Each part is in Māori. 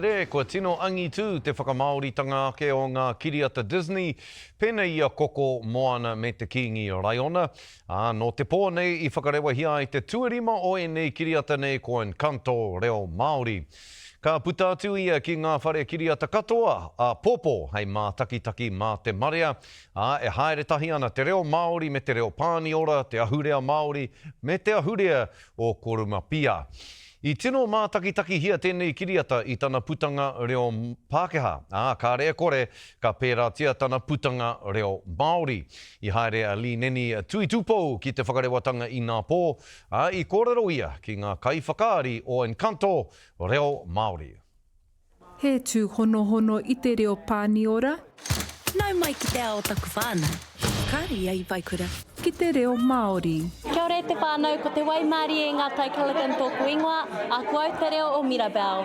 Re, ko tino angitu te whakamaoritanga ke o ngā kiriata Disney, pēnei ia koko Moana me te kingi o Raiona. No te pō nei I whakarewa hia I te tuarima o nei kiriata nei ko Encanto reo Māori. Ka puta atu ia ki ngā whare kiriata katoa, Popo, hei mā takitaki mā te marea, e haere tahi ana te reo Māori me te reo Pāniora, te ahurea Māori me te ahurea o Korumapia. I tino mā takitaki hia tēnei kiriata I tana putanga reo Pākehā. Ka rea kore, ka pēratia tana putanga reo Māori. I haere a li neni tui tupou ki te whakarewatanga I ngā pō, I kōrero ia ki ngā kaiwhakaari o Encanto reo Māori. He tū hono hono I te reo Pāniora. Nau mai ki te ao taku whānau. Kāri ai vai kura. Ki te reo Māori. Kia ora te whānau, ko te Waimarie e ngā taikalakan tōku ingoa, a kua te reo o Mirabel.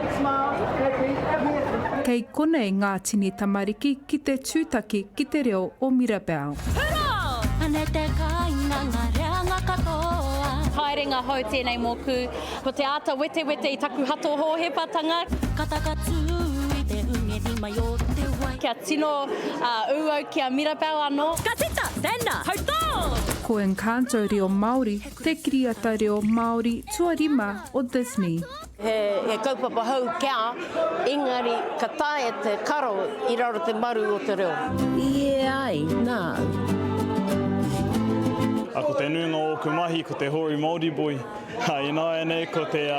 Kei konei ngā tini tamariki ki te tūtaki ki te reo o Mirabel. Hurrah! Ane te kāinga ngā reanga katoa. Haerenga hau tēnei mōku, ko te ata wete wete I taku hato hōhepatanga. Katakatu I te ungeri mai o te wai. Kia tino uau kia Mirabel anō. Ka tita, tēnā, hautō! Ko Encanto reo Māori, te kiriata reo Māori tuarima o Disney. He kaupapa hau kia, engari ka tae te karo I raro te maru o te reo. Ai, nā. Ko te nuinga o Kumahi, ko te Hori Māori boy. Ina nei ko te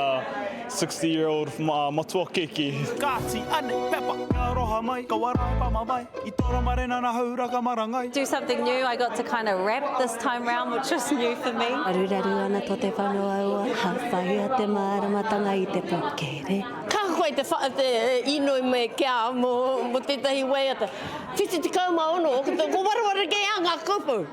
60-year-old matua keki. Kāti, ane, pepa, ka roha mai, ka warai pama mai, I toro marena na hauraka marangai. Do something new. I got to kind of rap this time round, which was new for me. Aruraru ana to te whanua ua, hawhai te māramatanga I te pokere. Ka koe te inoi me kia mo tētahi wei ata. Whiti te kauma ono, ko warawara kei a ngā kupu.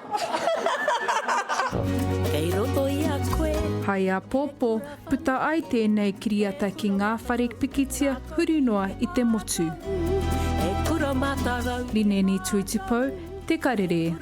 Kei roto I a koe. Hai a Popo, puta ai tēnei kiriata ki ngā whare pikitia hurinoa I te motu. E kura mātarau. Lineni Tuitupou, te karere.